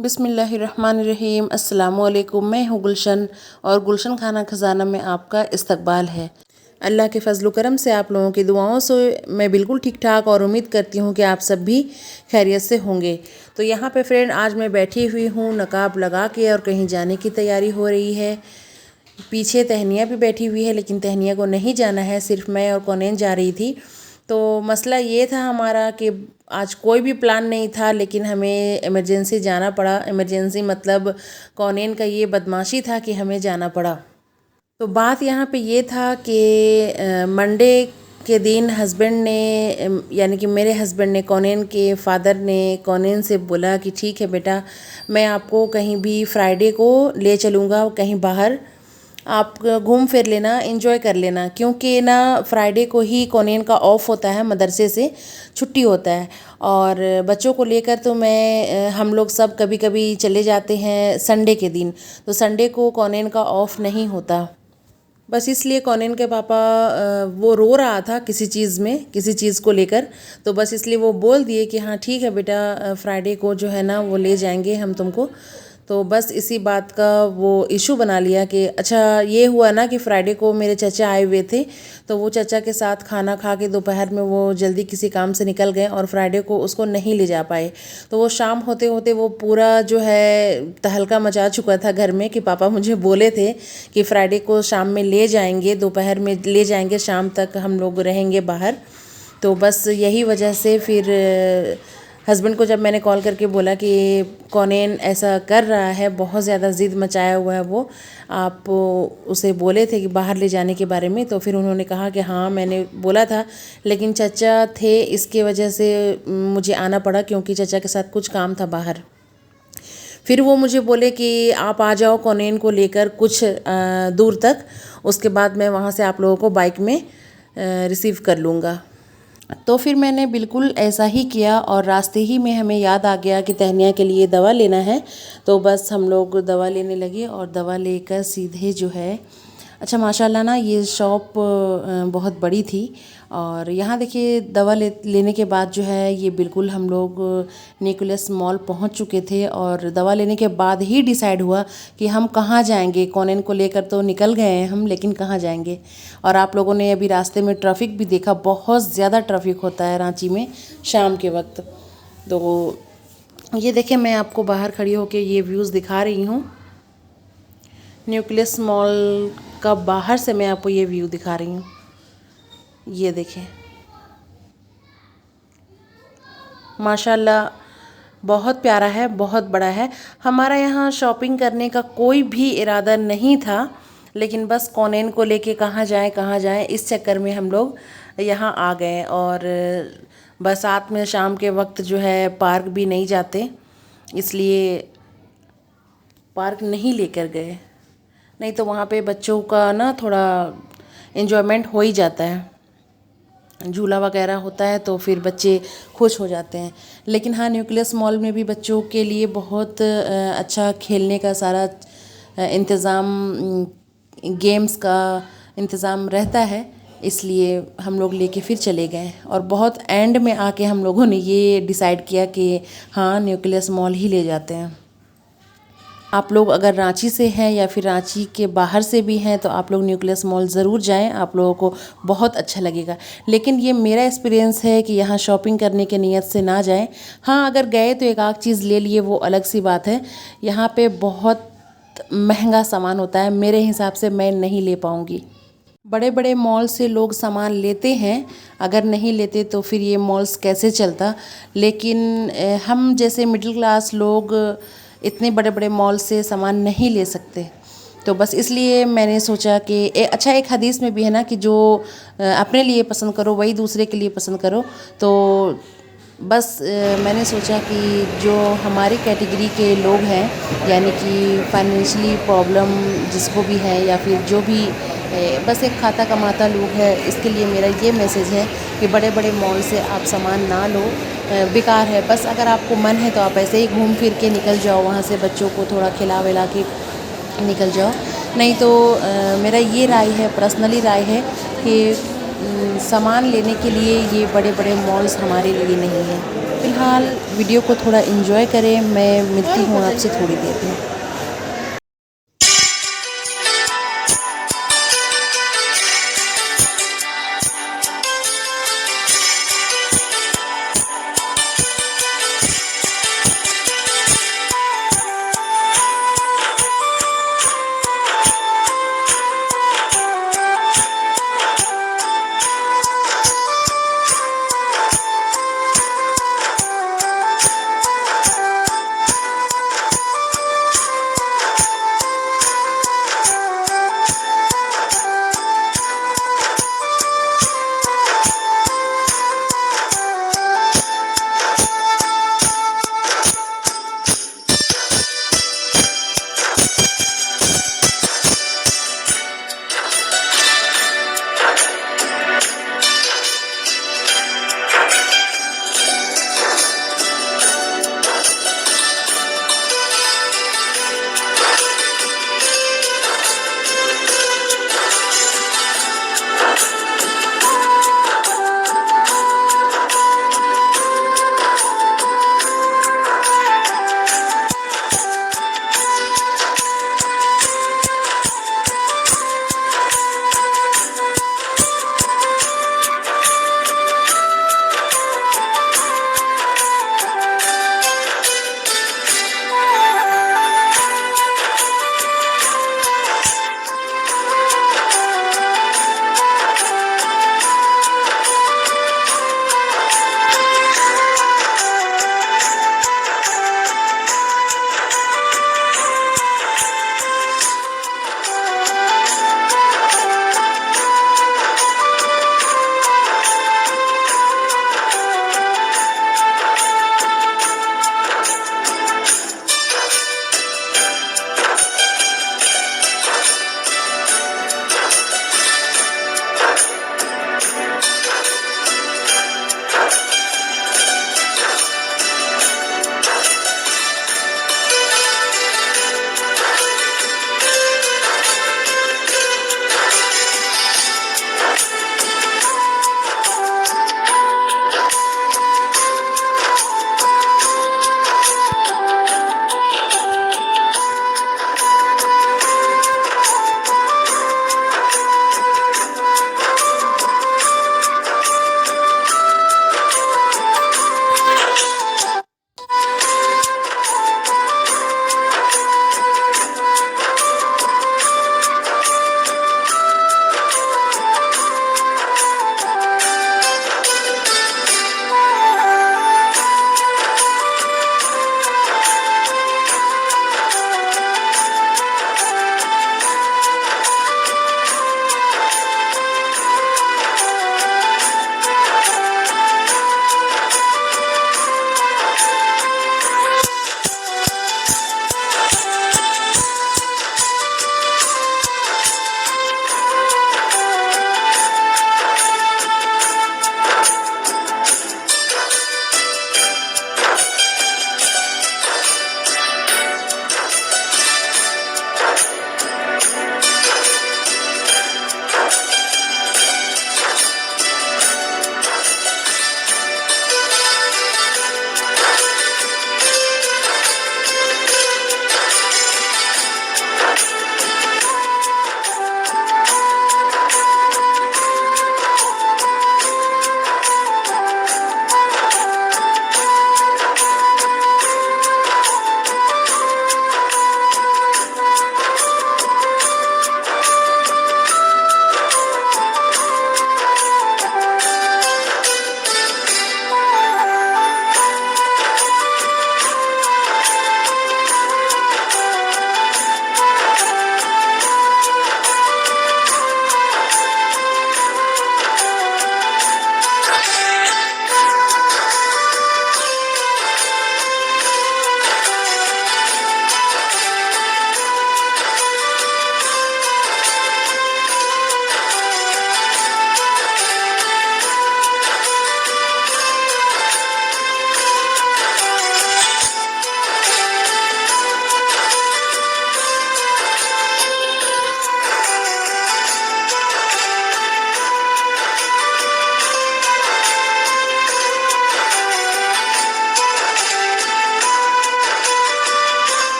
बिस्मिल्लाहिर्रहमानिर्रहीम। अस्सलामुअलैकुम। मैं हूँ गुलशन और गुलशन खाना खजाना में आपका इस्तकबाल है। अल्लाह के फजल करम से आप लोगों की दुआओं से मैं बिल्कुल ठीक ठाक और उम्मीद करती हूँ कि आप सब भी खैरियत से होंगे। तो यहाँ पे फ्रेंड आज मैं बैठी हुई हूँ नकाब लगा के और कहीं जाने की तैयारी हो रही है। पीछे तहनिया भी बैठी हुई है लेकिन तहनिया को नहीं जाना है, सिर्फ मैं और कौनेन जा रही थी। तो मसला ये था हमारा कि आज कोई भी प्लान नहीं था लेकिन हमें इमरजेंसी जाना पड़ा। इमरजेंसी मतलब कौनेन का ये बदमाशी था कि हमें जाना पड़ा। तो बात यहाँ पे ये था कि मंडे के दिन हस्बैंड ने यानी कि मेरे हस्बैंड ने कौनेन के फादर ने कौनेन से बोला कि ठीक है बेटा, मैं आपको कहीं भी फ्राइडे को ले चलूँगा कहीं बाहर, आप घूम फिर लेना, एंजॉय कर लेना। क्योंकि ना फ्राइडे को ही कौनेन का ऑफ होता है, मदरसे से छुट्टी होता है। और बच्चों को लेकर तो हम लोग सब कभी कभी चले जाते हैं संडे के दिन। तो संडे को कौनेन का ऑफ नहीं होता। बस इसलिए कौनेन के पापा वो रो रहा था किसी चीज़ में, किसी चीज़ को लेकर। तो बस इसलिए वो बोल दिए कि हाँ ठीक है बेटा, फ्राइडे को जो है ना वो ले जाएंगे हम तुमको। तो बस इसी बात का वो इशू बना लिया कि अच्छा ये हुआ ना कि फ्राइडे को मेरे चाचा आए हुए थे, तो वो चाचा के साथ खाना खा के दोपहर में वो जल्दी किसी काम से निकल गए और फ्राइडे को उसको नहीं ले जा पाए। तो वो शाम होते होते वो पूरा जो है तहलका मचा चुका था घर में कि पापा मुझे बोले थे कि फ्राइडे को शाम में ले जाएंगे, दोपहर में ले जाएंगे, शाम तक हम लोग रहेंगे बाहर। तो बस यही वजह से फिर हस्बैंड को जब मैंने कॉल करके बोला कि कौनेन ऐसा कर रहा है, बहुत ज़्यादा ज़िद मचाया हुआ है वो, आप उसे बोले थे कि बाहर ले जाने के बारे में। तो फिर उन्होंने कहा कि हाँ मैंने बोला था लेकिन चचा थे, इसके वजह से मुझे आना पड़ा क्योंकि चचा के साथ कुछ काम था बाहर। फिर वो मुझे बोले कि आप आ जाओ कौनेन को लेकर कुछ दूर तक, उसके बाद मैं वहाँ से आप लोगों को बाइक में रिसीव कर लूँगा। तो फिर मैंने बिल्कुल ऐसा ही किया और रास्ते ही में हमें याद आ गया कि तहनिया के लिए दवा लेना है। तो बस हम लोग दवा लेने लगे और दवा लेकर सीधे जो है, अच्छा माशाल्लाह ना ये शॉप बहुत बड़ी थी। और यहाँ देखिए दवा लेने के बाद जो है ये बिल्कुल हम लोग न्यूक्लियस मॉल पहुँच चुके थे। और दवा लेने के बाद ही डिसाइड हुआ कि हम कहाँ जाएंगे। कौनेन को लेकर तो निकल गए हैं हम, लेकिन कहाँ जाएंगे। और आप लोगों ने अभी रास्ते में ट्रैफिक भी देखा, बहुत ज़्यादा ट्रैफिक होता है रांची में शाम के वक्त। तो ये देखें, मैं आपको बाहर खड़ी होकर ये व्यूज़ दिखा रही हूँ। न्यूक्लियस मॉल का बाहर से मैं आपको ये व्यू दिखा रही हूँ। ये देखें, माशाल्लाह बहुत प्यारा है, बहुत बड़ा है। हमारा यहाँ शॉपिंग करने का कोई भी इरादा नहीं था, लेकिन बस कौनेन को लेके कहाँ जाएं इस चक्कर में हम लोग यहाँ आ गए। और बरसात में शाम के वक्त जो है पार्क भी नहीं जाते, इसलिए पार्क नहीं लेकर गए। नहीं तो वहाँ पे बच्चों का ना थोड़ा एंजॉयमेंट हो ही जाता है, झूला वगैरह होता है तो फिर बच्चे खुश हो जाते हैं। लेकिन हाँ, न्यूक्लियस मॉल में भी बच्चों के लिए बहुत अच्छा खेलने का सारा इंतज़ाम, गेम्स का इंतज़ाम रहता है, इसलिए हम लोग लेके फिर चले गए। और बहुत एंड में आके हम लोगों ने ये डिसाइड किया कि हाँ न्यूक्लियस मॉल ही ले जाते हैं। आप लोग अगर रांची से हैं या फिर रांची के बाहर से भी हैं तो आप लोग न्यूक्लियस मॉल ज़रूर जाएं, आप लोगों को बहुत अच्छा लगेगा। लेकिन ये मेरा एक्सपीरियंस है कि यहाँ शॉपिंग करने के नियत से ना जाएं। हाँ, अगर गए तो एक आध चीज़ ले लिए, वो अलग सी बात है। यहाँ पे बहुत महंगा सामान होता है, मेरे हिसाब से मैं नहीं ले पाऊँगी। बड़े बड़े मॉल से लोग सामान लेते हैं, अगर नहीं लेते तो फिर ये मॉल्स कैसे चलता। लेकिन हम जैसे मिडिल क्लास लोग इतने बड़े बड़े मॉल से सामान नहीं ले सकते। तो बस इसलिए मैंने सोचा कि अच्छा, एक हदीस में भी है ना कि जो अपने लिए पसंद करो वही दूसरे के लिए पसंद करो। तो बस मैंने सोचा कि जो हमारी कैटेगरी के लोग हैं, यानी कि फाइनेंशियली प्रॉब्लम जिसको भी है या फिर जो भी बस एक खाता कमाता लोग है, इसके लिए मेरा ये मैसेज है कि बड़े बड़े मॉल से आप सामान ना लो, बेकार है। बस अगर आपको मन है तो आप ऐसे ही घूम फिर के निकल जाओ, वहाँ से बच्चों को थोड़ा खिला विला के निकल जाओ। नहीं तो मेरा ये राय है, पर्सनली राय है कि सामान लेने के लिए ये बड़े बड़े मॉल्स हमारे लिए नहीं हैं। फ़िलहाल वीडियो को थोड़ा एंजॉय करें, मैं मिलती हूँ आपसे थोड़ी देर में।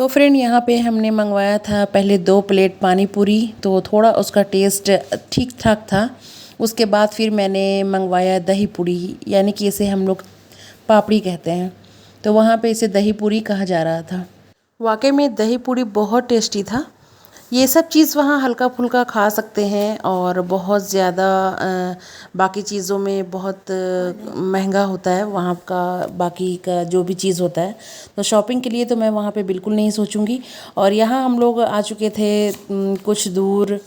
तो फ्रेंड यहाँ पे हमने मंगवाया था पहले 2 प्लेट पानी पूरी, तो थोड़ा उसका टेस्ट ठीक ठाक था। उसके बाद फिर मैंने मंगवाया दही पूड़ी, यानी कि इसे हम लोग पापड़ी कहते हैं, तो वहाँ पे इसे दही पूड़ी कहा जा रहा था। वाकई में दही पूड़ी बहुत टेस्टी था। ये सब चीज़ वहाँ हल्का फुल्का खा सकते हैं और बहुत ज़्यादा बाकी चीज़ों में बहुत महंगा होता है वहाँ का, बाकी का जो भी चीज़ होता है। तो शॉपिंग के लिए तो मैं वहाँ पे बिल्कुल नहीं सोचूंगी। और यहाँ हम लोग आ चुके थे कुछ दूर,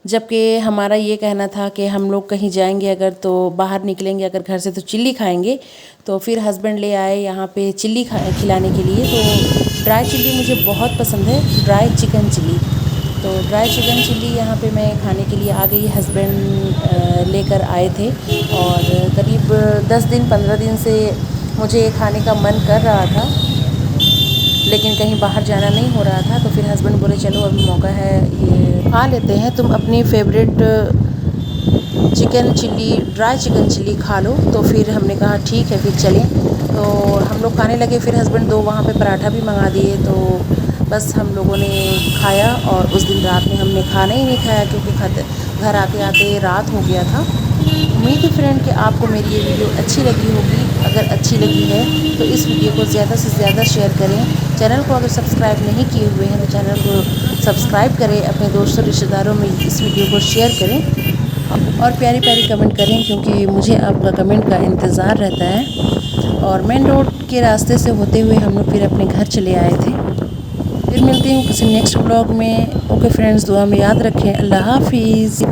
जबकि हमारा ये कहना था कि हम लोग कहीं जाएंगे अगर तो बाहर निकलेंगे अगर घर से तो चिल्ली खाएंगे। तो फिर हस्बैंड ले आए यहाँ पे चिल्ली खिलाने के लिए। तो ड्राई चिल्ली मुझे बहुत पसंद है, ड्राई चिकन चिल्ली। तो ड्राई चिकन चिल्ली यहाँ पे मैं खाने के लिए आ गई। हस्बैंड लेकर आए थे और करीब 10 दिन 15 दिन से मुझे ये खाने का मन कर रहा था, लेकिन कहीं बाहर जाना नहीं हो रहा था। तो फिर हस्बैंड बोले चलो अभी मौका है, ये खा लेते हैं, तुम अपनी favourite chicken chilli, dry chicken chilli खा लो। तो फिर हमने कहा ठीक है फिर चलें। तो हम लोग खाने लगे। फिर हस्बैंड 2 वहाँ पे पराठा भी मंगा दिए। तो बस हम लोगों ने खाया और उस दिन रात में हमने खाना ही नहीं खाया क्योंकि घर आते आते रात हो गया था। उम्मीद है फ्रेंड कि आपको मेरी ये वीडियो अच्छी लगी होगी। अगर अच्छी लगी है तो इस वीडियो को ज़्यादा से ज़्यादा शेयर करें। चैनल को अगर सब्सक्राइब नहीं किए हुए हैं तो चैनल को सब्सक्राइब करें, अपने दोस्तों रिश्तेदारों में इस वीडियो को शेयर करें और प्यारी प्यारी कमेंट करें, क्योंकि मुझे आपका कमेंट का इंतज़ार रहता है। और मेन रोड के रास्ते से होते हुए हम लोग फिर अपने घर चले आए थे। फिर मिलती हूँ किसी नेक्स्ट ब्लॉग में। ओके फ्रेंड्स, दुआ में याद रखें। अल्लाह हाफिज़।